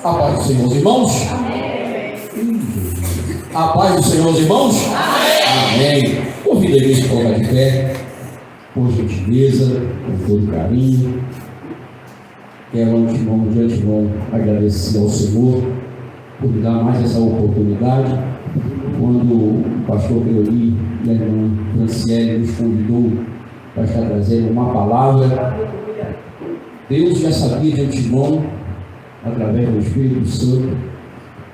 A paz do Senhor, irmãos. A paz do Senhor, irmãos. Amém. Convido a igreja a colocar de pé, por gentileza, com todo carinho. Quero de antemão agradecer ao Senhor por me dar mais essa oportunidade. Quando o pastor Cleoli e a irmã Franciele nos convidou para estar trazendo uma palavra, Deus já sabia de antemão, através do Espírito Santo,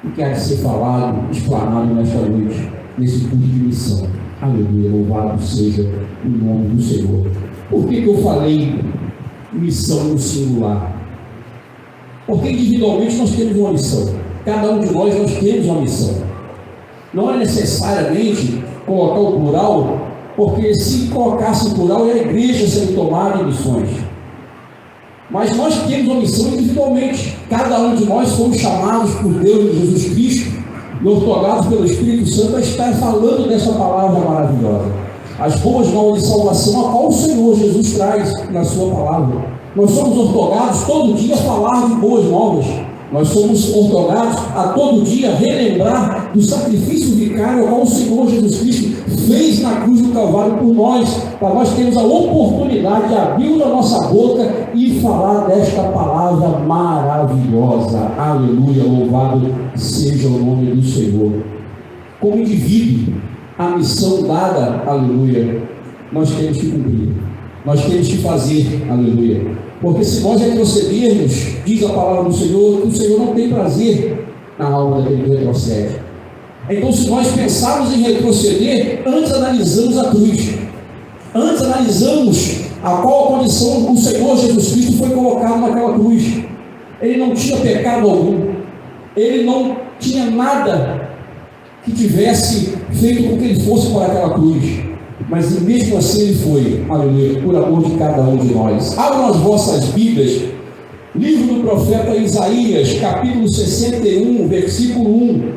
o que há de ser falado, explanado nesta noite, nesse culto de missão. Aleluia, louvado seja o nome do Senhor. Por que eu falei missão no singular? Porque individualmente nós temos uma missão. Cada um de nós temos uma missão. Não é necessariamente colocar o plural, porque se colocasse o plural, é a igreja sendo tomada em missões. Mas nós temos uma missão individualmente. Cada um de nós fomos chamados por Deus, Jesus Cristo, e ortogados pelo Espírito Santo, a estar falando dessa palavra maravilhosa. As boas novas de salvação, a qual o Senhor Jesus traz na sua palavra. Nós somos ortogados todo dia a falar de boas novas. Nós somos ortogados a todo dia relembrar do sacrifício vicário ao qual o Senhor Jesus Cristo fez na cruz do Calvário por nós, para nós termos a oportunidade de abrir a nossa boca e falar desta palavra maravilhosa. Aleluia, louvado seja o nome do Senhor. Como indivíduo, a missão dada, aleluia, nós temos que cumprir, nós temos que fazer, aleluia. Porque se nós retrocedermos, diz a palavra do Senhor, que o Senhor não tem prazer na alma daquele que retrocede. Então, se nós pensarmos em retroceder, antes analisamos a cruz, antes analisamos a qual condição o Senhor Jesus Cristo foi colocado naquela cruz. Ele não tinha pecado algum, ele não tinha nada que tivesse feito com que ele fosse para aquela cruz. Mas mesmo assim ele foi, aleluia, por amor de cada um de nós. Abram as vossas Bíblias, livro do profeta Isaías, capítulo 61, versículo 1.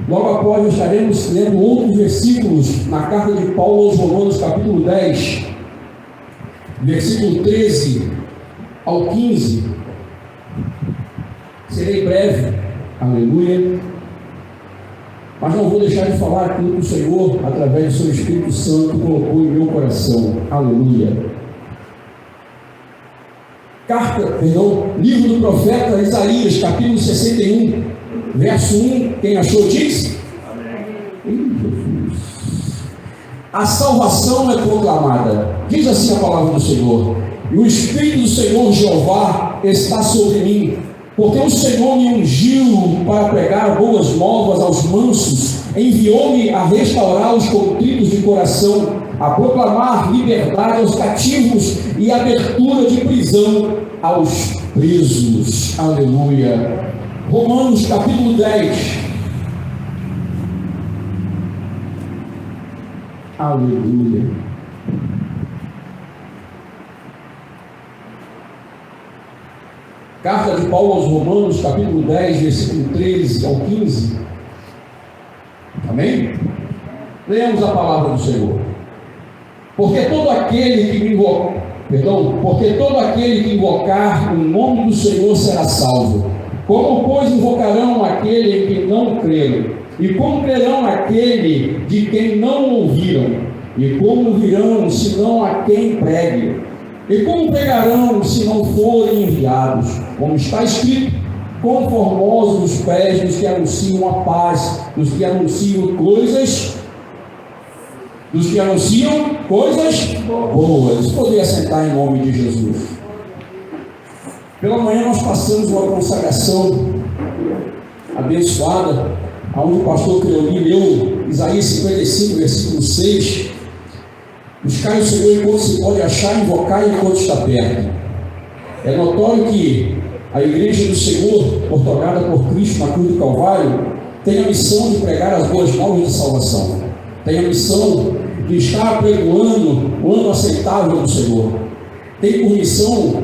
Logo após estaremos lendo outros versículos na carta de Paulo aos Romanos, capítulo 10, versículo 13 ao 15. Serei breve, aleluia. Mas não vou deixar de falar aquilo que o Senhor, através do seu Espírito Santo, colocou em meu coração. Aleluia. Livro do profeta Isaías, capítulo 61, verso 1. Quem achou diz? Amém. Jesus. A salvação é proclamada. Diz assim a palavra do Senhor: e o Espírito do Senhor Jeová está sobre mim, porque o Senhor me ungiu para pregar boas novas aos mansos, enviou-me a restaurar os contritos de coração, a proclamar liberdade aos cativos e abertura de prisão aos presos. Aleluia. Romanos capítulo 10. Aleluia. Carta de Paulo aos Romanos, capítulo 10, versículo 13 ao 15. Amém? Leamos a palavra do Senhor. Porque todo aquele que invocar o nome do Senhor será salvo. Como, pois, invocarão aquele que não creram? E como crerão aquele de quem não ouviram? E como virão, senão a quem pregue? E como pregarão se não forem enviados? Como está escrito: conformosos os pés dos que anunciam a paz, dos que anunciam coisas boas. Poder assentar em nome de Jesus. Pela manhã nós passamos uma consagração abençoada, onde o pastor Cleoli leu Isaías 55, versículo 6. Buscai o Senhor enquanto se pode achar, invocar enquanto está perto. É notório que a igreja do Senhor, ortogada por Cristo na cruz do Calvário, tem a missão de pregar as boas novas de salvação. Tem a missão de estar apregoando o ano aceitável do Senhor. Tem por missão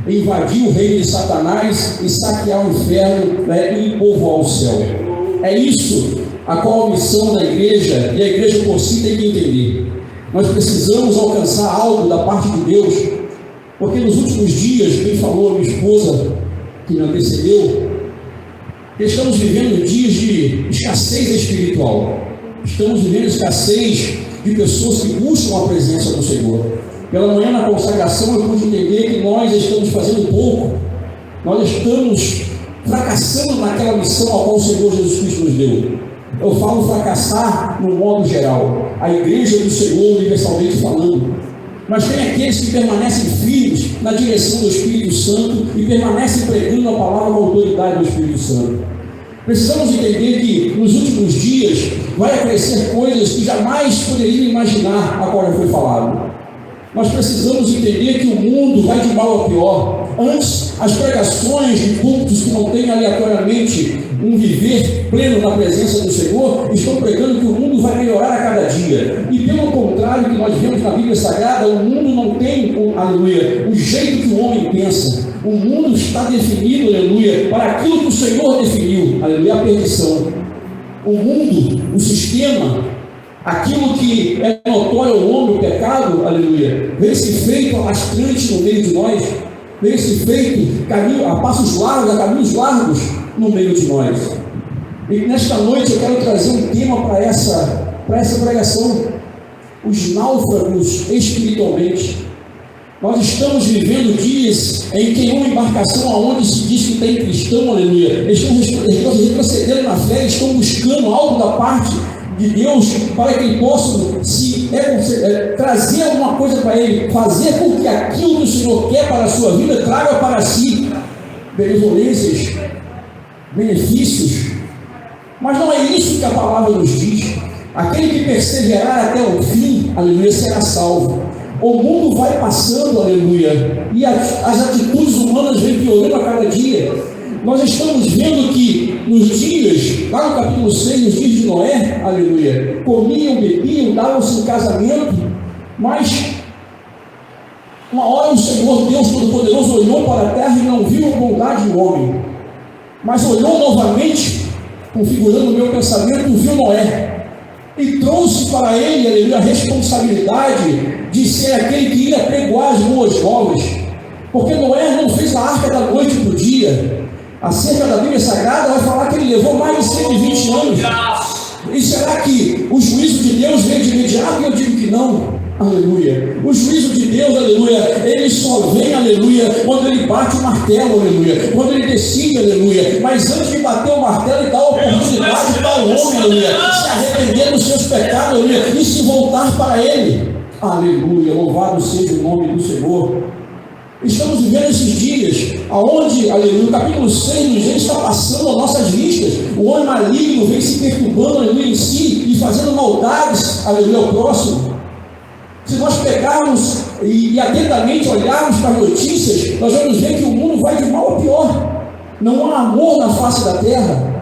invadir o reino de Satanás e saquear o inferno, e povoar o céu. É isso a qual a missão da igreja, e a igreja por si tem que entender. Nós precisamos alcançar algo da parte de Deus, porque nos últimos dias, quem falou a minha esposa, que me antecedeu, Estamos vivendo dias de escassez espiritual. Estamos vivendo escassez de pessoas que buscam a presença do Senhor. Pela manhã na consagração eu pude entender que nós estamos fazendo pouco. Nós estamos fracassando naquela missão a qual o Senhor Jesus Cristo nos deu. Eu falo fracassar no modo geral. A igreja do Senhor, universalmente falando. Mas tem aqueles que permanecem firmes na direção do Espírito Santo e permanecem pregando a palavra com a autoridade do Espírito Santo. Precisamos entender que nos últimos dias vai aparecer coisas que jamais poderiam imaginar, agora foi falado. Nós precisamos entender que o mundo vai de mal a pior. Antes, as pregações de cultos que não têm aleatoriamente um viver pleno na presença do Senhor, estão pregando que o mundo vai melhorar a cada dia. E pelo contrário, que nós vemos na Bíblia Sagrada, o mundo não tem, aleluia, o jeito que o homem pensa. O mundo está definido, aleluia, para aquilo que o Senhor definiu, aleluia, a perdição. O mundo, o sistema, aquilo que é notório ao homem, o pecado, aleluia, vem-se feito alastrante no meio de nós, vem-se feito a passos largos, a caminhos largos no meio de nós. E nesta noite eu quero trazer um tema para essa pregação: os náufragos espiritualmente. Nós estamos vivendo dias em que uma embarcação aonde se diz que tem cristão, aleluia, estão retrocedendo na fé, estão buscando algo da parte de Deus para que ele possa trazer alguma coisa para ele, fazer com que aquilo que o Senhor quer para a sua vida traga para si benevolências, benefícios. Mas não é isso que a palavra nos diz. Aquele que perseverar até o fim, aleluia, será salvo. O mundo vai passando, aleluia, e as atitudes humanas vêm piorando a cada dia. Nós estamos vendo que nos dias, lá no capítulo 6, nos dias de Noé, aleluia, comiam, bebiam, davam-se em casamento, mas uma hora o Senhor Deus Todo-Poderoso olhou para a terra e não viu a bondade do homem, mas olhou novamente, configurando o meu pensamento, viu Noé e trouxe para ele, aleluia, a responsabilidade de ser aquele que ia pregoar as boas novas, porque Noé não fez a arca da noite para o dia. Acerca da Bíblia Sagrada vai falar que ele levou mais de 120 anos. E será que o juízo de Deus vem de imediato? Eu digo que não. Aleluia. O juízo de Deus, aleluia, ele só vem, aleluia, quando ele bate o martelo, aleluia, quando ele decide, aleluia. Mas antes de bater o martelo, ele dá a oportunidade para o homem, aleluia, se arrepender dos seus pecados, aleluia, e se voltar para ele. Aleluia. Louvado seja o nome do Senhor. Estamos vivendo esses dias, aonde, aleluia, no capítulo 6 nos está passando as nossas vistas. O homem maligno vem se perturbando, aleluia, em si e fazendo maldades, aleluia, ao próximo. Se nós pegarmos e atentamente olharmos para as notícias, nós vamos ver que o mundo vai de mal a pior. Não há amor na face da terra.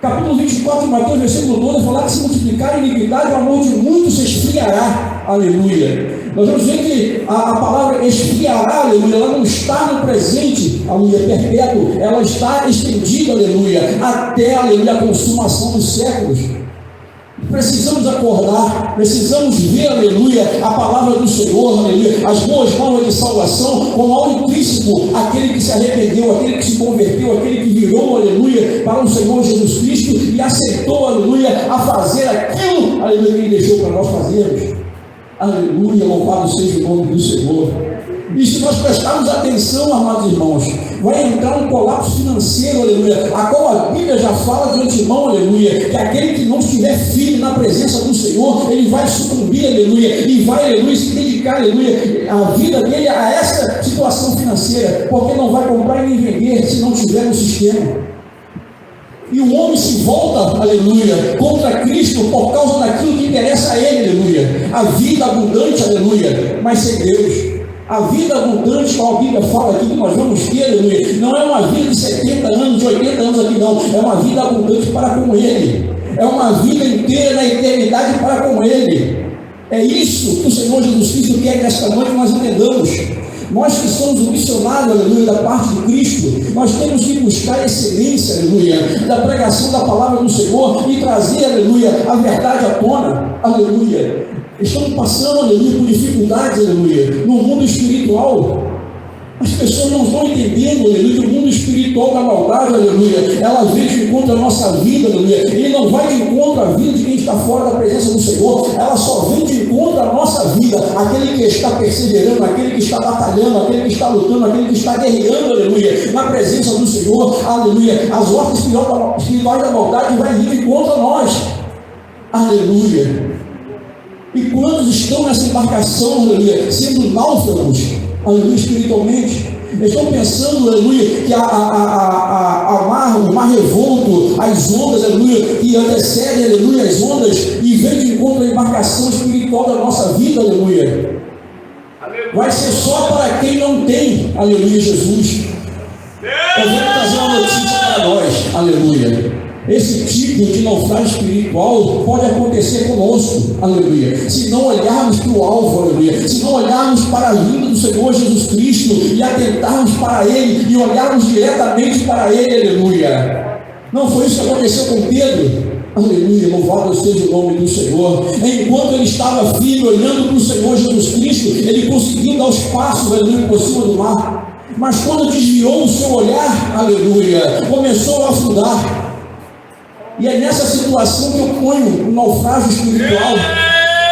Capítulo 24 de Mateus, versículo 12, falar que se multiplicar a iniquidade, o amor de muitos se esfriará. Aleluia. Nós vamos ver que a palavra esfriará, aleluia, ela não está no presente, aleluia, perpétuo, ela está estendida, aleluia, até, aleluia, a consumação dos séculos. Precisamos acordar, precisamos ver, aleluia, a palavra do Senhor, aleluia, as boas novas de salvação, com algo intrínseco, aquele que se arrependeu, aquele que se converteu, aquele que virou, aleluia, para o Senhor Jesus Cristo e aceitou, aleluia, a fazer aquilo, aleluia, que ele deixou para nós fazermos. Aleluia, louvado seja o nome do Senhor. E se nós prestarmos atenção, amados irmãos, vai entrar um colapso financeiro, aleluia, a qual a Bíblia já fala de antemão, aleluia, que aquele que não estiver firme na presença do Senhor, ele vai sucumbir, aleluia, e vai, aleluia, se dedicar, aleluia, a vida dele a essa situação financeira, porque não vai comprar e nem vender se não tiver no sistema. E o homem se volta, aleluia, contra Cristo por causa daquilo que interessa a ele, aleluia, a vida abundante, aleluia, mas sem Deus. A vida abundante, como a Bíblia fala aqui, que nós vamos ter, aleluia, não é uma vida de 70 anos, de 80 anos aqui, não. É uma vida abundante para com Ele. É uma vida inteira na eternidade para com Ele. É isso que o Senhor Jesus Cristo quer que esta noite nós entendamos. Nós que somos o missionário, aleluia, da parte de Cristo, nós temos que buscar a excelência, aleluia, da pregação da palavra do Senhor e trazer, aleluia, a verdade à tona, aleluia. Estamos passando, aleluia, por dificuldades, aleluia, no mundo espiritual. As pessoas não estão entendendo, aleluia, que o mundo espiritual da maldade, aleluia, ela vem de encontro à nossa vida, aleluia. Ele não vai de encontro à vida de quem está fora da presença do Senhor, ela só vem de encontro à nossa vida, aquele que está perseverando, aquele que está batalhando, aquele que está lutando, aquele que está guerreando, aleluia, na presença do Senhor, aleluia. As ordens espirituais da maldade vai vir de encontro a nós, aleluia. E quantos estão nessa embarcação, aleluia, sendo náufragos, aleluia, espiritualmente, estão pensando, aleluia, que o mar revolto, as ondas, aleluia, que antecedem, aleluia, as ondas, e vem de encontro à embarcação espiritual da nossa vida, aleluia, vai ser só para quem não tem, aleluia, Jesus. Eu vou trazer uma notícia para nós, aleluia. Esse tipo de naufrágio espiritual pode acontecer conosco, aleluia, se não olharmos para o alvo, aleluia, se não olharmos para a vinda do Senhor Jesus Cristo e atentarmos para Ele e olharmos diretamente para Ele, aleluia. Não foi isso que aconteceu com Pedro? Aleluia, louvado seja o nome do Senhor. Enquanto ele estava firme, olhando para o Senhor Jesus Cristo, ele conseguiu dar os passos, aleluia, por cima do mar. Mas quando desviou o seu olhar, aleluia, começou a afundar. E é nessa situação que eu ponho o naufrágio espiritual.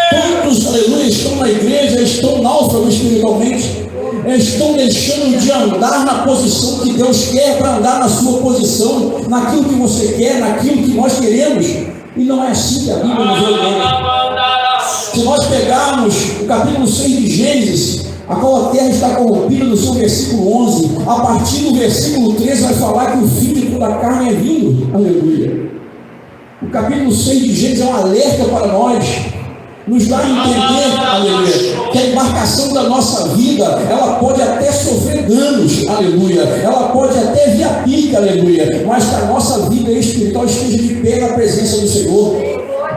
Quantos, aleluia, estão na igreja, estão náufragos espiritualmente, estão deixando de andar na posição que Deus quer para andar na sua posição, naquilo que você quer, naquilo que nós queremos. E não é assim que a Bíblia nos orienta. Se nós pegarmos o capítulo 6 de Gênesis, a qual a terra está corrompida, no seu versículo 11, a partir do versículo 13 vai falar que o fim de toda a carne é vindo. Aleluia. O capítulo 6 de Gênesis é um alerta para nós, nos dá a entender, aleluia, que a embarcação da nossa vida, ela pode até sofrer danos, aleluia, ela pode até vir a pique, aleluia, mas que a nossa vida espiritual esteja de pé na presença do Senhor.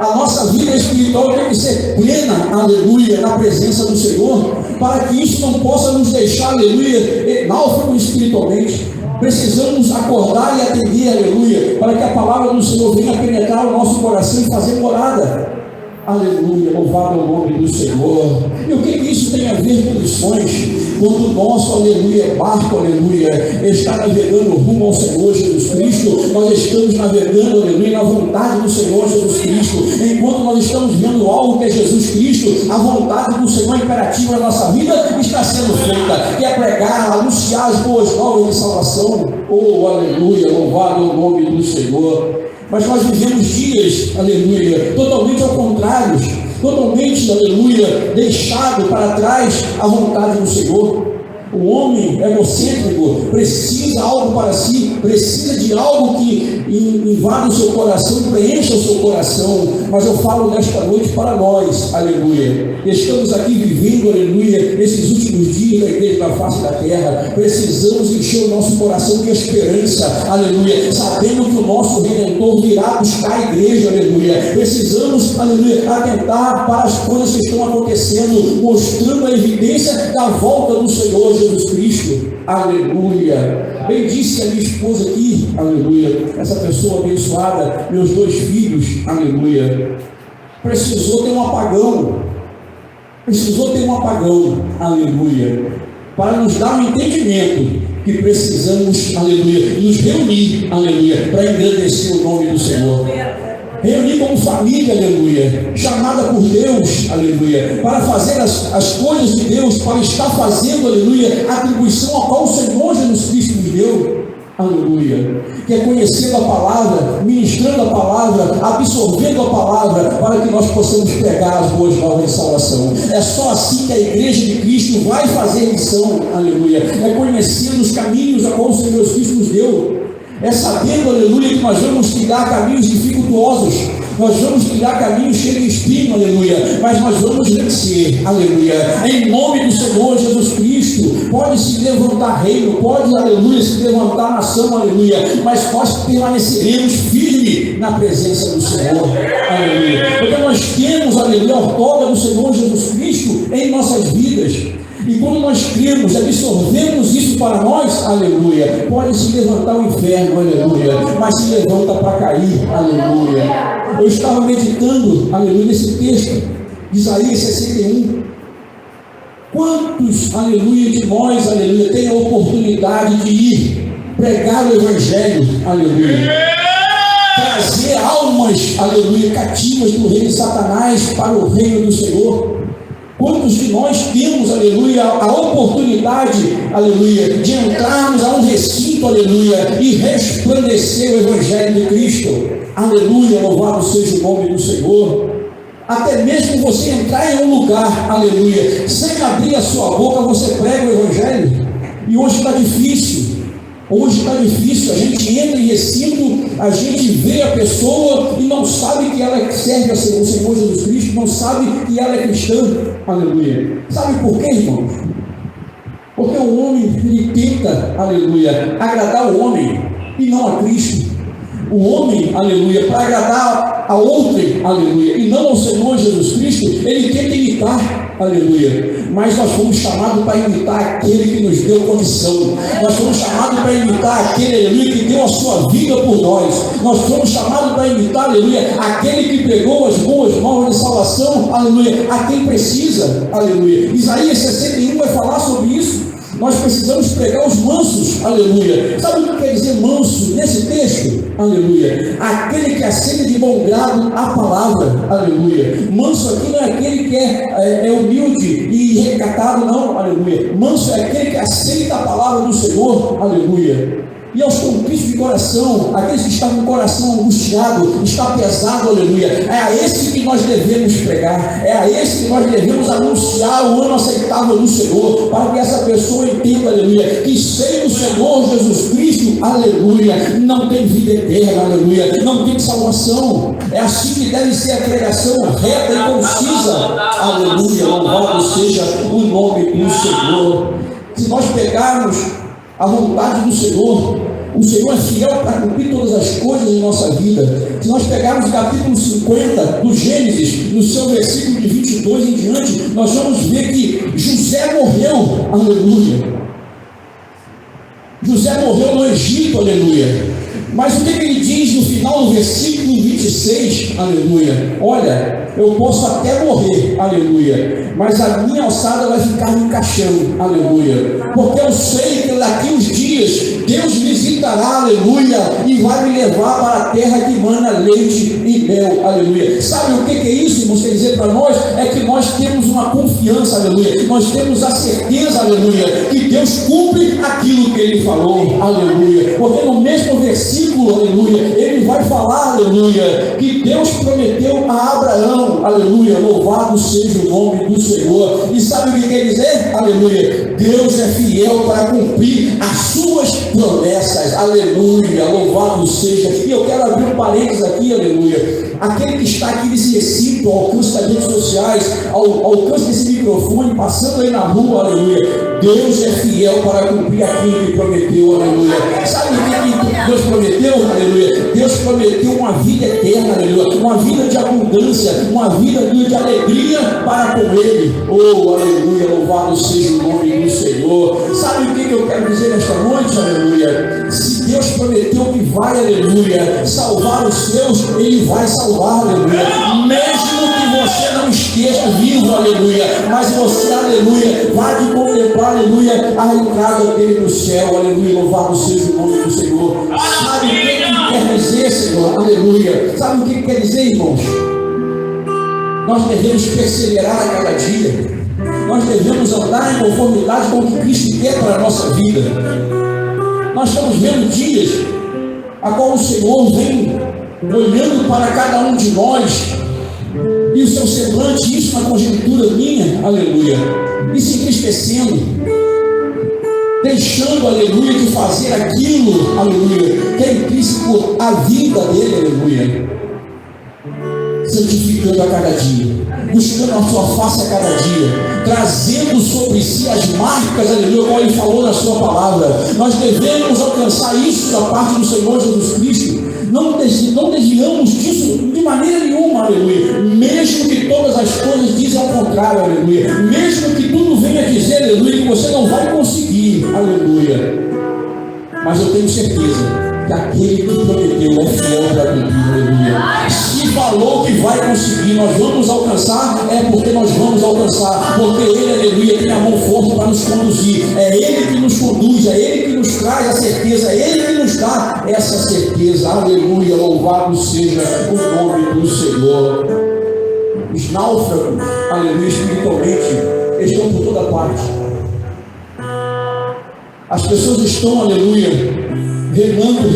A nossa vida espiritual tem que ser plena, aleluia, na presença do Senhor, para que isso não possa nos deixar, aleluia, náufragos espiritualmente. Precisamos acordar e atender, aleluia, para que a palavra do Senhor venha penetrar o nosso coração e fazer morada. Aleluia, louvado é o nome do Senhor. E o que isso tem a ver com lições? Quando o nosso, aleluia, barco, aleluia, está navegando rumo ao Senhor Jesus Cristo, nós estamos navegando, aleluia, na vontade do Senhor Jesus Cristo. Enquanto nós estamos vendo algo que é Jesus Cristo, a vontade do Senhor imperativa na nossa vida está sendo feita, que é pregar, anunciar as boas novas de salvação. Oh, aleluia, louvado é o nome do Senhor. Mas nós vivemos dias, aleluia, totalmente ao contrário, totalmente, aleluia, deixado para trás a vontade do Senhor. O homem egocêntrico precisa algo para si, precisa de algo que invada o seu coração, preencha o seu coração. Mas eu falo nesta noite para nós, aleluia. Estamos aqui vivendo, aleluia, esses últimos dias da igreja da face da terra. Precisamos encher o nosso coração de esperança, aleluia, sabendo que o nosso Redentor virá buscar a igreja, aleluia. Precisamos, aleluia, atentar para as coisas que estão acontecendo, mostrando a evidência da volta do Senhor Jesus Cristo, aleluia. Bem disse a minha esposa aqui, aleluia, essa pessoa abençoada, meus 2 filhos, aleluia, precisou ter um apagão, aleluia, para nos dar um entendimento que precisamos, aleluia, nos reunir, aleluia, para engrandecer o nome do Senhor. Reunir como família, aleluia, chamada por Deus, aleluia, para fazer as coisas de Deus, para estar fazendo, aleluia, a atribuição a qual o Senhor Jesus Cristo nos deu, aleluia, que é conhecendo a palavra, ministrando a palavra, absorvendo a palavra, para que nós possamos pregar as boas novas de salvação. É só assim que a igreja de Cristo vai fazer missão, aleluia, é conhecendo os caminhos a qual o Senhor Jesus Cristo nos deu. É sabendo, aleluia, que nós vamos trilhar caminhos dificultosos, nós vamos trilhar caminhos cheios de espinho, aleluia, mas nós vamos vencer, aleluia, em nome do Senhor Jesus Cristo. Pode se levantar reino, pode, aleluia, se levantar nação, aleluia, mas nós permaneceremos firmes na presença do Senhor, aleluia, porque nós temos, aleluia, a ortoga do Senhor Jesus Cristo em nossas vidas. E quando nós cremos, absorvemos isso para nós, aleluia, pode se levantar o inferno, aleluia, mas se levanta para cair, aleluia. Eu estava meditando, aleluia, nesse texto de Isaías 61, Quantos, aleluia, de nós, aleluia, tem a oportunidade de ir pregar o Evangelho, aleluia, trazer almas, aleluia, cativas do reino de Satanás para o reino do Senhor? Quantos de nós temos, aleluia, a oportunidade, aleluia, de entrarmos a um recinto, aleluia, e resplandecer o Evangelho de Cristo? Aleluia, louvado seja o nome do Senhor. Até mesmo você entrar em um lugar, aleluia, sem abrir a sua boca, você prega o Evangelho. E hoje está difícil. Hoje está difícil, a gente entra em recinto, a gente vê a pessoa e não sabe que ela serve ao Senhor Jesus Cristo, não sabe que ela é cristã, aleluia. Sabe por quê, irmãos? Porque o homem, ele tenta, aleluia, agradar o homem e não a Cristo. O homem, aleluia, para agradar a outrem, aleluia, e não ao Senhor Jesus Cristo, ele tenta imitar, aleluia. Mas nós fomos chamados para imitar aquele que nos deu condição. Nós fomos chamados para imitar aquele, aleluia, que deu a sua vida por nós. Nós fomos chamados para imitar, aleluia, aquele que pregou as boas novas de salvação, aleluia, a quem precisa, aleluia. Isaías 61 vai falar sobre isso. Nós precisamos pregar os mansos, aleluia. Sabe o que quer dizer manso nesse texto? Aleluia. Aquele que aceita de bom grado a palavra, aleluia. Manso aqui não é aquele que é humilde e recatado, não, aleluia. Manso é aquele que aceita a palavra do Senhor, aleluia. E aos contritos de coração, aqueles que estão com o coração angustiado, está pesado, aleluia, é a esse que nós devemos pregar, é a esse que nós devemos anunciar o ano aceitável do Senhor, para que essa pessoa entenda, aleluia, que sem o Senhor Jesus Cristo, aleluia, não tem vida eterna, aleluia, não tem salvação. É assim que deve ser a pregação reta e concisa, aleluia, louvado seja o nome do Senhor. Se nós pegarmos a vontade do Senhor, o Senhor é fiel para cumprir todas as coisas em nossa vida. Se nós pegarmos o capítulo 50 do Gênesis, no seu versículo de 22 em diante, nós vamos ver que José morreu, aleluia. José morreu no Egito, aleluia. Mas o que ele diz no final do versículo 26, aleluia? Olha, eu posso até morrer, aleluia, mas a minha alçada vai ficar no caixão, aleluia, porque eu sei que daqui uns dias Deus visitará, aleluia, e vai me levar para a terra que mana leite e mel, aleluia. Sabe o que é isso, irmãos? Quer dizer para nós, é que nós temos uma confiança, aleluia, nós temos a certeza, aleluia, que Deus cumpre aquilo que Ele falou, aleluia, porque no mesmo versículo, aleluia, Ele vai falar, aleluia, que Deus prometeu a Abraão, aleluia, louvado seja o nome do Senhor. E sabe o que quer dizer? Aleluia, Deus é fiel para cumprir as suas promessas, aleluia, louvado seja. E eu quero abrir um parênteses aqui, aleluia. Aquele que está aqui nesse recinto, ao alcance das redes sociais, ao alcance desse microfone, passando aí na rua, aleluia, Deus é fiel para cumprir aquilo que prometeu, aleluia. Sabe o que Deus prometeu, aleluia? Deus prometeu uma vida eterna, aleluia, uma vida de abundância, uma vida de alegria para com Ele. Oh, aleluia, louvado seja o nome do Senhor. Sabe o que eu quero dizer nesta noite, aleluia? Se Deus prometeu que vai, aleluia, salvar os seus, Ele vai salvar, aleluia. Mesmo que você não esteja vivo, aleluia, mas você, aleluia, vai de contemplar, aleluia, a entrada dele no céu, aleluia, louvado seja o nome do Senhor. Sabe o que quer dizer, Senhor? Aleluia. Sabe o que quer dizer, irmãos? Nós devemos perseverar a cada dia. Nós devemos andar em conformidade com o que Cristo quer para a nossa vida. Nós estamos vendo dias a qual o Senhor vem olhando para cada um de nós e o seu semblante, isso na conjectura minha, aleluia, e se entristecendo, deixando, aleluia, de fazer aquilo, aleluia, que é intrínseco à vida dele, aleluia, santificando a cada dia, buscando a sua face a cada dia, trazendo sobre si as marcas, aleluia, como ele falou na sua palavra. Nós devemos alcançar isso da parte do Senhor Jesus Cristo. Não desviamos disso de maneira nenhuma, aleluia, mesmo que todas as coisas dizem ao contrário, aleluia, mesmo que tudo venha dizer, aleluia, que você não vai conseguir, aleluia, mas eu tenho certeza que aquele que prometeu é fiel para cumprir, aleluia. Se falou que vai conseguir, nós vamos alcançar, é porque nós vamos alcançar, porque Ele, aleluia, tem a mão forte para nos conduzir, é Ele que nos conduz, é Ele que nos traz a certeza, é Ele que nos dá essa certeza, aleluia, louvado seja o nome do Senhor. Os náufragos, aleluia, espiritualmente, estão por toda parte. As pessoas estão, aleluia, remando,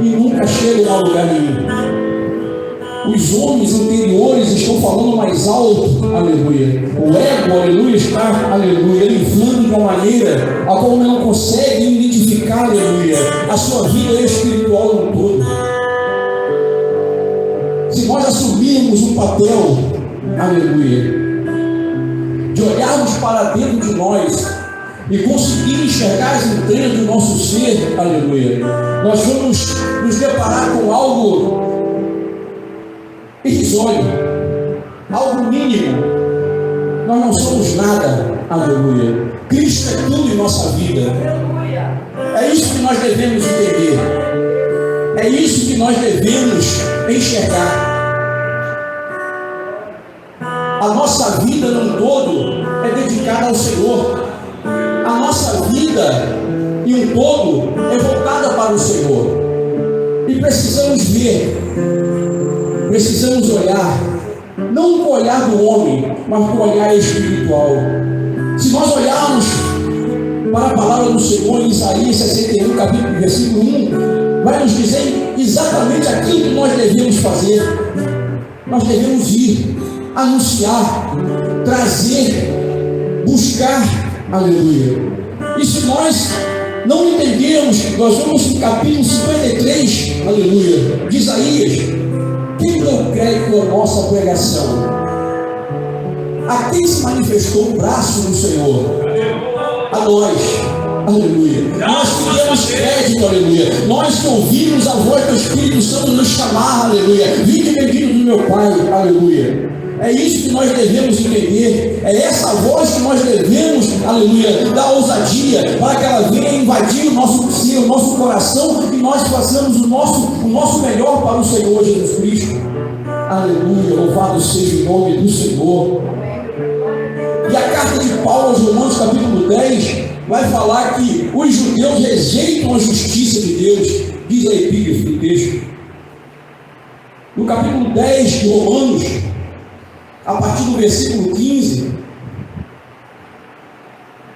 e nunca chegam a lugar nenhum. Os homens interiores estão falando mais alto, aleluia. O ego, aleluia, está, aleluia, inflando de uma maneira a qual não consegue identificar, aleluia, a sua vida espiritual no todo. Se nós assumirmos um papel, aleluia, de olharmos para dentro de nós e conseguir enxergar as entranhas do nosso ser, aleluia, nós vamos nos deparar com algo irrisório, algo mínimo. Nós não somos nada, aleluia. Cristo é tudo em nossa vida. É isso que nós devemos entender, é isso que nós devemos enxergar. A nossa vida no todo é dedicada ao Senhor. A nossa vida em um todo é voltada para o Senhor. E precisamos ver, precisamos olhar, não com o olhar do homem, mas com o olhar espiritual. Se nós olharmos para a palavra do Senhor em Isaías 61, capítulo, versículo 1, vai nos dizer exatamente aquilo que nós devemos fazer. Nós devemos ir, anunciar, trazer, buscar, aleluia. E se nós não entendermos, nós vamos no capítulo 53, aleluia, de Isaías. Quem deu crédito à nossa pregação? A quem se manifestou o braço do Senhor? A nós, aleluia. Nós que demos crédito, aleluia. Nós que ouvimos a voz do Espírito Santo nos chamar, aleluia. Vinde bendito do meu Pai, aleluia. É isso que nós devemos entender. É essa voz que nós devemos, aleluia, dar ousadia para que ela venha invadir o nosso ser, o nosso coração, e nós façamos o nosso melhor para o Senhor Jesus Cristo. Aleluia, louvado seja o nome do Senhor. E a carta de Paulo aos Romanos, capítulo 10, vai falar que os judeus rejeitam a justiça de Deus. Diz a epígrafe do texto. No capítulo 10 de Romanos, a partir do versículo 15,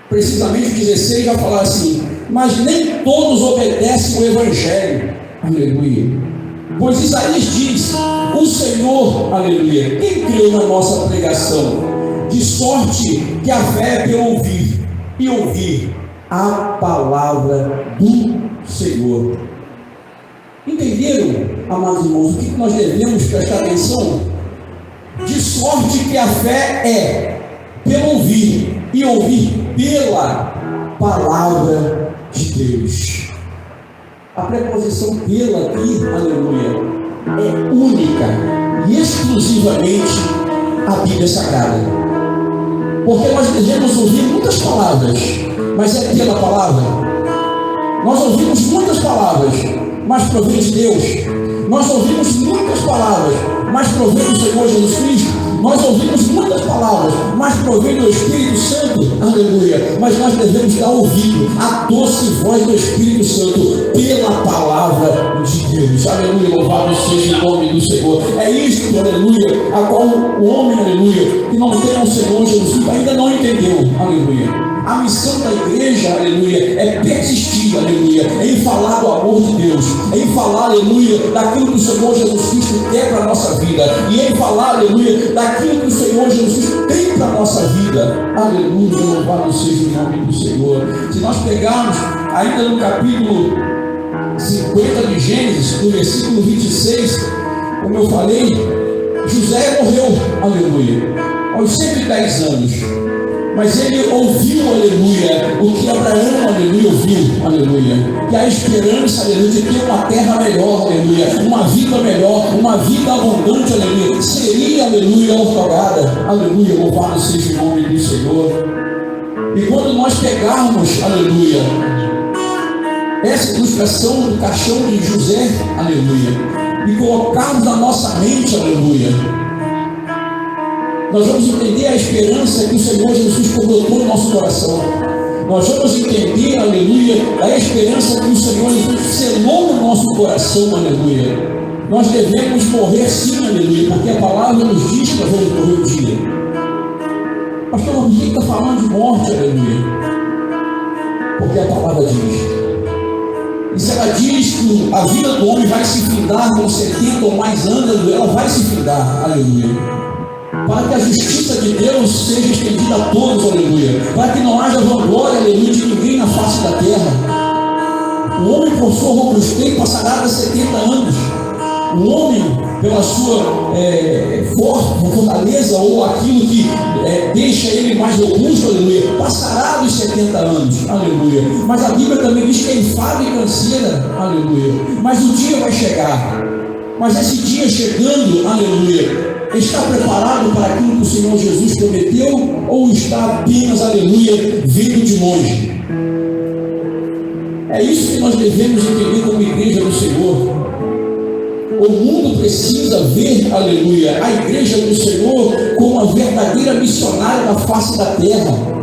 precisamente o 16, vai falar assim: mas nem todos obedecem o Evangelho, aleluia. Pois Isaías diz: o Senhor, aleluia, quem creu na nossa pregação? De sorte que a fé é pelo ouvir, e ouvir a palavra do Senhor. Entenderam, amados irmãos, o que nós devemos prestar atenção? De sorte que a fé é pelo ouvir, e ouvir pela palavra de Deus. A preposição pela aqui, aleluia, é única e exclusivamente a Bíblia Sagrada. Porque nós devemos ouvir muitas palavras, mas é pela palavra. Nós ouvimos muitas palavras, mas provém de Deus. Nós ouvimos muitas palavras, mas provém do Senhor Jesus Cristo. Nós ouvimos muitas palavras, mas provém do Espírito Santo, aleluia. Mas nós devemos dar ouvido à doce voz do Espírito Santo pela palavra de Deus, aleluia. Louvado seja o nome do Senhor. É isto, aleluia, a qual o homem, aleluia, que não tem ao Senhor Jesus Cristo ainda não entendeu, aleluia. A missão da igreja, aleluia, é persistir, aleluia, em falar do amor de Deus, em falar, aleluia, daquilo que o Senhor Jesus Cristo quer para a nossa vida, e em falar, aleluia, daquilo que o Senhor Jesus Cristo tem para a nossa vida, aleluia, louvado seja o nome do Senhor. Se nós pegarmos ainda no capítulo 50 de Gênesis, no versículo 26, como eu falei, José morreu, aleluia, aos 110 anos. Mas ele ouviu, aleluia, o que Abraão, aleluia, ouviu, aleluia. Que a esperança, aleluia, de ter uma terra melhor, aleluia, uma vida melhor, uma vida abundante, aleluia, seria, aleluia, outorgada, aleluia, louvado seja o nome do Senhor. E quando nós pegarmos, aleluia, essa ilustração do caixão de José, aleluia, e colocarmos na nossa mente, aleluia, nós vamos entender a esperança que o Senhor Jesus colocou no nosso coração. Nós vamos entender, aleluia, a esperança que o Senhor Jesus selou no nosso coração, aleluia. Nós devemos morrer sim, aleluia, porque a palavra nos diz que nós vamos morrer um dia. Pastor, por que está falando de morte, aleluia? Porque a palavra diz. E se ela diz que a vida do homem vai se findar com 70 ou mais anos, aleluia, ela vai se findar, aleluia. Para que a justiça de Deus seja estendida a todos, aleluia. Para que não haja vanglória, aleluia, de ninguém na face da terra. O homem, por sua robustez, passará de 70 anos. O homem, pela sua fortaleza, ou aquilo que deixa ele mais robusto, aleluia, passará dos 70 anos, aleluia. Mas a Bíblia também diz que é enfado e canseira, aleluia. Mas o dia vai chegar. Mas esse dia chegando, aleluia, está preparado para aquilo que o Senhor Jesus prometeu, ou está apenas, aleluia, vindo de longe? É isso que nós devemos entender como igreja do Senhor. O mundo precisa ver, aleluia, a igreja do Senhor como a verdadeira missionária da face da terra.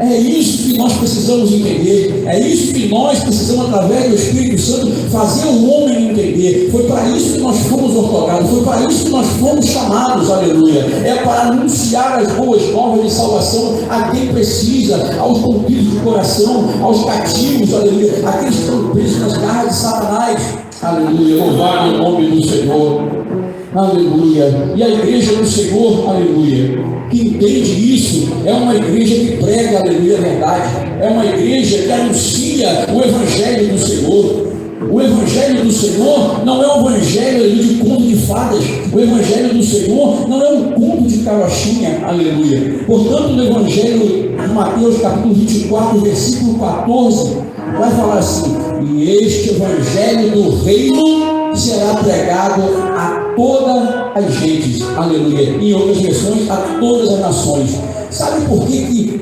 É isso que nós precisamos entender. É isso que nós precisamos, através do Espírito Santo, fazer o homem entender. Foi para isso que nós fomos ortogados. Foi para isso que nós fomos chamados, aleluia. É para anunciar as boas novas de salvação a quem precisa, aos corrompidos de coração, aos cativos, aleluia, aqueles que estão presos nas garras de Satanás. Aleluia, louvado o nome do Senhor, aleluia. E a igreja do Senhor, aleluia, que entende isso, é uma igreja que prega, aleluia, a verdade, é uma igreja que anuncia o Evangelho do Senhor. O Evangelho do Senhor não é um evangelho de conto de fadas. O Evangelho do Senhor não é um conto de carochinha, aleluia. Portanto, no Evangelho de Mateus, capítulo 24, versículo 14, vai falar assim: e este Evangelho do reino será pregado a todas as gentes, aleluia. Em outras versões, a todas as nações. Sabe por que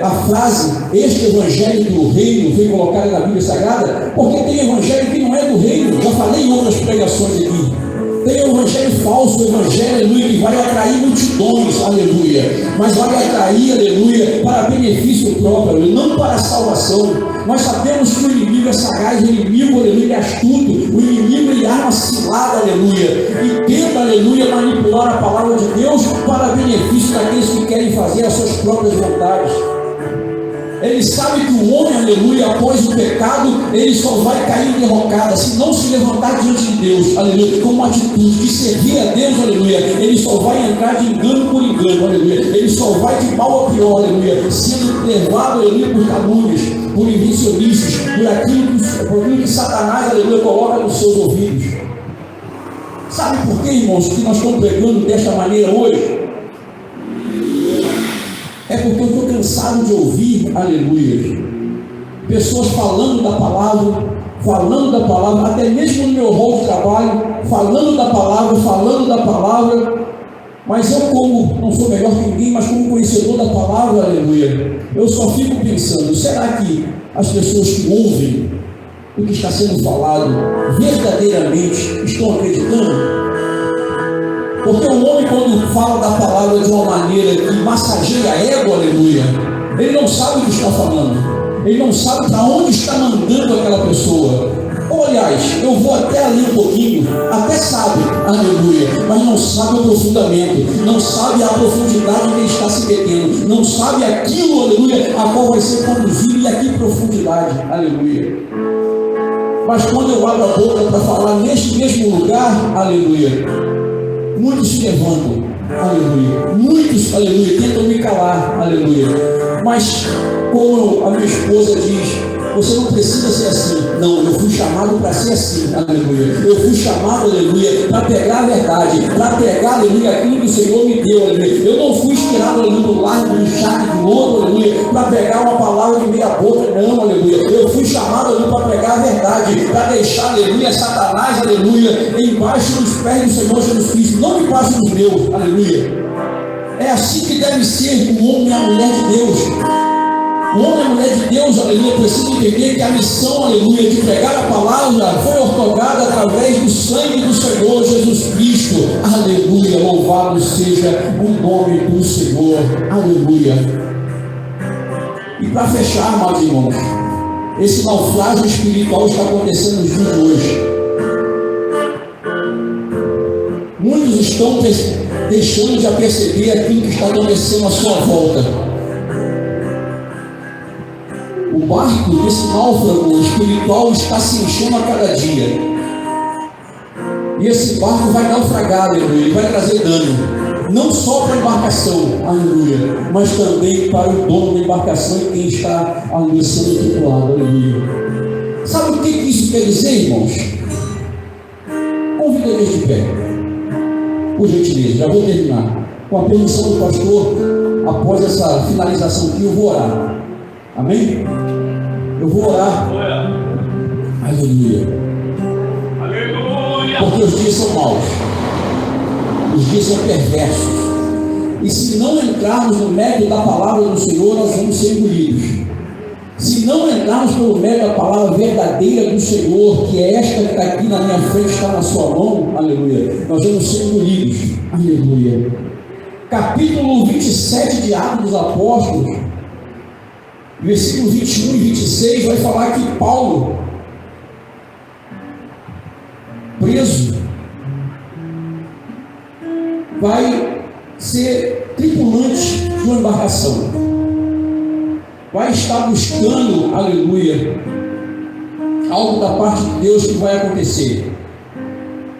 a frase, este Evangelho do reino, foi colocada na Bíblia Sagrada? Porque tem evangelho que não é do reino. Já falei em outras pregações aqui. Tem o evangelho falso, o evangelho, aleluia, que vai atrair multidões, aleluia, mas vai atrair, aleluia, para benefício próprio, aleluia, não para a salvação. Nós sabemos que o inimigo é sagaz, o inimigo, aleluia, é astuto, o inimigo ele arma cilada, aleluia, e tenta, aleluia, manipular a palavra de Deus para benefício daqueles que querem fazer as suas próprias vontades. Ele sabe que o homem, aleluia, após o pecado, ele só vai cair em derrocada se não se levantar diante de Deus, aleluia, com uma atitude de servir a Deus, aleluia. Ele só vai entrar de engano por engano, aleluia. Ele só vai de mal a pior, aleluia, sendo levado, aleluia, por calúnias, por invencionistas, por aquilo que Satanás, aleluia, coloca nos seus ouvidos. Sabe por quê, irmãos, que nós estamos pregando desta maneira hoje? É porque eu estou cansado de ouvir, aleluia, pessoas falando da palavra, até mesmo no meu rol de trabalho, falando da palavra, mas eu, como não sou melhor que ninguém, mas como conhecedor da palavra, aleluia, eu só fico pensando, será que as pessoas que ouvem o que está sendo falado verdadeiramente estão acreditando? Porque o homem, quando fala da palavra de uma maneira que massageia a égua, aleluia, ele não sabe o que está falando, ele não sabe para onde está mandando aquela pessoa. Ou, aliás, eu vou até ali um pouquinho, até sabe, aleluia, mas não sabe o aprofundamento, não sabe a profundidade que ele está se metendo, não sabe aquilo, aleluia, a qual vai ser conduzido e a que profundidade, aleluia. Mas quando eu abro a boca para falar neste mesmo lugar, aleluia, muitos se levantam, aleluia, muitos, aleluia, tentam me calar, aleluia, mas como a minha esposa diz, você não precisa ser assim. Não, eu fui chamado para ser assim, aleluia. Eu fui chamado, aleluia, para pegar a verdade, para pegar, aleluia, aquilo que o Senhor me deu, aleluia. Eu não fui inspirado, aleluia, do largo, do charque, do outro, aleluia, para pegar uma palavra de meia boca, não, aleluia. Eu fui chamado, aleluia, para pegar a verdade, para deixar, aleluia, Satanás, aleluia, embaixo dos pés do Senhor Jesus Cristo, não embaixo dos meus, aleluia. É assim que deve ser o homem e a mulher de Deus. O homem e a mulher de Deus, aleluia, precisa entender que a missão, aleluia, de pregar a palavra foi outorgada através do sangue do Senhor Jesus Cristo. Aleluia, louvado seja o nome do Senhor. Aleluia. E para fechar, amados irmãos, esse naufrágio espiritual está acontecendo nos dias de hoje. Muitos estão deixando de perceber aquilo que está acontecendo à sua volta. O barco desse náufrago espiritual está se enchendo a cada dia. E esse barco vai naufragar, aleluia, ele vai trazer dano. Não só para a embarcação, aleluia, mas também para o dono da embarcação e quem está, aleluia, sendo tripulado, aleluia. Sabe o que isso quer dizer, irmãos? Convida eles de pé. Por gentileza, já vou terminar. Com a permissão do pastor, após essa finalização aqui, eu vou orar. Amém? Eu vou orar. Aleluia. Aleluia. Porque os dias são maus. Os dias são perversos. E se não entrarmos no mérito da palavra do Senhor, nós vamos ser engolidos. Se não entrarmos pelo mérito da palavra verdadeira do Senhor, que é esta que está aqui na minha frente, está na sua mão, aleluia, nós vamos ser engolidos. Aleluia. Capítulo 27 de Atos dos Apóstolos, versículos 21 e 26, vai falar que Paulo, preso, vai ser tripulante de uma embarcação, vai estar buscando, aleluia, algo da parte de Deus que vai acontecer.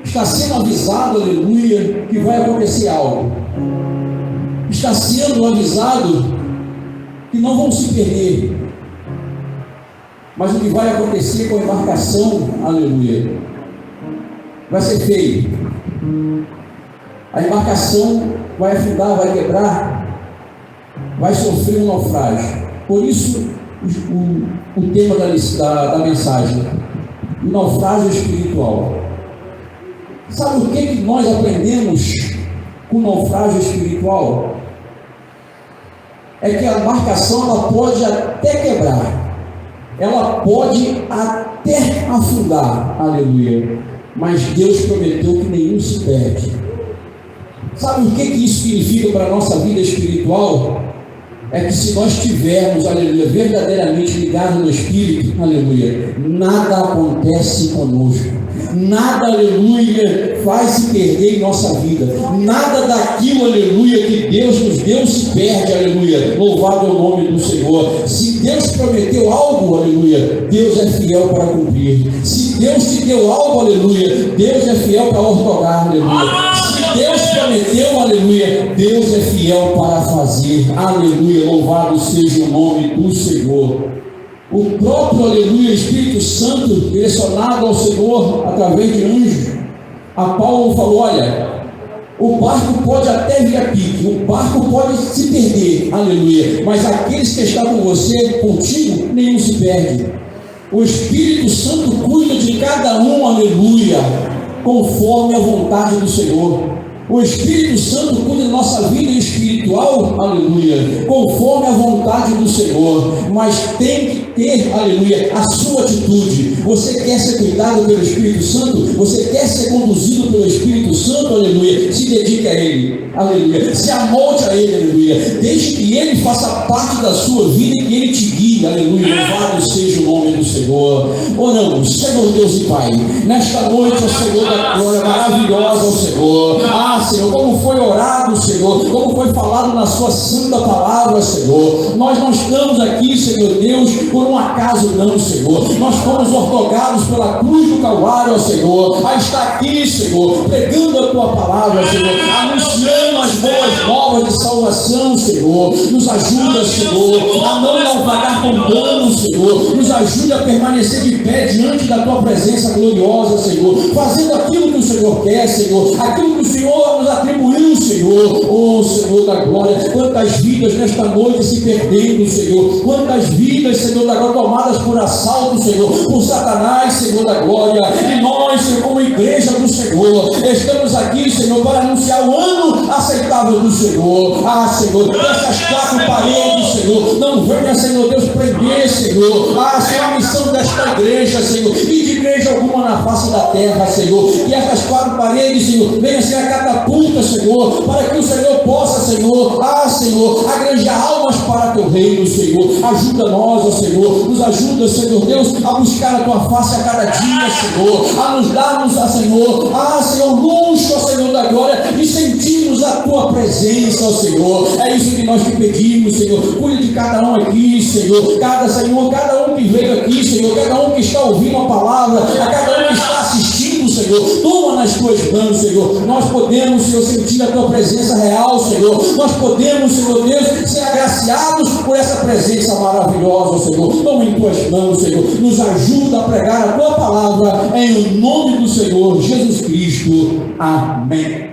Está sendo avisado, aleluia, que vai acontecer algo. Está sendo avisado que não vão se perder, mas o que vai acontecer com a embarcação, aleluia, vai ser feio. A embarcação vai afundar, vai quebrar, vai sofrer um naufrágio. Por isso o tema da mensagem, o naufrágio espiritual. Sabe o que nós aprendemos com o naufrágio espiritual? É que a embarcação ela pode até quebrar, ela pode até afundar, aleluia, mas Deus prometeu que nenhum se perde. Sabe o que isso significa para a nossa vida espiritual? É que se nós estivermos, aleluia, verdadeiramente ligados no Espírito, aleluia, nada acontece conosco, nada, aleluia, faz se perder em nossa vida, nada daquilo, aleluia, que Deus nos deu se perde, aleluia, louvado é o nome do Senhor. Se Deus prometeu algo, aleluia, Deus é fiel para cumprir. Se Deus te deu algo, aleluia, Deus é fiel para outorgar, aleluia. Se Deus prometeu, aleluia, Deus é fiel para fazer, aleluia, louvado seja o nome do Senhor. O próprio, aleluia, Espírito Santo, direcionado ao Senhor através de anjos, a Paulo falou: olha, o barco pode até vir a pique, o barco pode se perder, aleluia, mas aqueles que estão com você, contigo, nenhum se perde. O Espírito Santo cuida de cada um, aleluia, conforme a vontade do Senhor. O Espírito Santo cuida da nossa vida espiritual, aleluia, conforme a vontade do Senhor, mas tem que ter, aleluia, a sua atitude. Você quer ser cuidado pelo Espírito Santo? Você quer ser conduzido pelo Espírito Santo, aleluia? Se dedique a Ele, aleluia, se amolde a Ele, aleluia, deixe que Ele faça parte da sua vida e que Ele te guie, aleluia, louvado seja o nome do Senhor. Oramos, Senhor Deus e Pai, nesta noite, ó Senhor da glória maravilhosa ao Senhor. Senhor, como foi orado, Senhor, como foi falado na sua santa palavra, Senhor, nós não estamos aqui, Senhor Deus, por um acaso não, Senhor, nós fomos outorgados pela cruz do Calvário, ó Senhor, a estar aqui, Senhor, pregando a tua palavra, Senhor, anunciando as boas novas de salvação, Senhor. Nos ajuda, Senhor, a não naufragar com dano, Senhor, nos ajude a permanecer de pé diante da tua presença gloriosa, Senhor, fazendo aquilo que o Senhor quer, Senhor, aquilo que o Senhor nos atribuiu, Senhor. Oh, Senhor da glória, quantas vidas nesta noite se perdendo, Senhor, quantas vidas, Senhor da glória, tomadas por assalto, Senhor, por Satanás, Senhor da glória, e nós, Senhor, como igreja do Senhor, estamos aqui, Senhor, para anunciar o ano aceitável agradável do Senhor. Ah, Senhor, essas quatro paredes, Senhor, não venha, Senhor Deus, prender, Senhor. Ah, Senhor, a missão desta igreja, Senhor, e de igreja alguma na face da terra, Senhor. Que essas quatro paredes, Senhor, venha ser a catapulta, Senhor, para que o Senhor possa, Senhor, Senhor, agranjar almas para teu reino, Senhor. Ajuda nós, ó Senhor, nos ajuda, Senhor Deus, a buscar a tua face a cada dia, Senhor, a nos darmos, Senhor, Senhor, luxo, ó Senhor da glória, e sentirmos a tua presença, ó Senhor. É isso que nós te pedimos, Senhor. Cuide de cada um aqui, Senhor, cada um que veio aqui, Senhor, cada um que está ouvindo a palavra, a cada um que está assistindo, Senhor. Toma nas tuas mãos, Senhor. Nós podemos, Senhor, sentir a tua presença real, Senhor. Nós podemos, Senhor Deus, ser agraciados por essa presença maravilhosa, Senhor. Toma em tuas mãos, Senhor. Nos ajuda a pregar a tua palavra em nome do Senhor Jesus Cristo. Amém.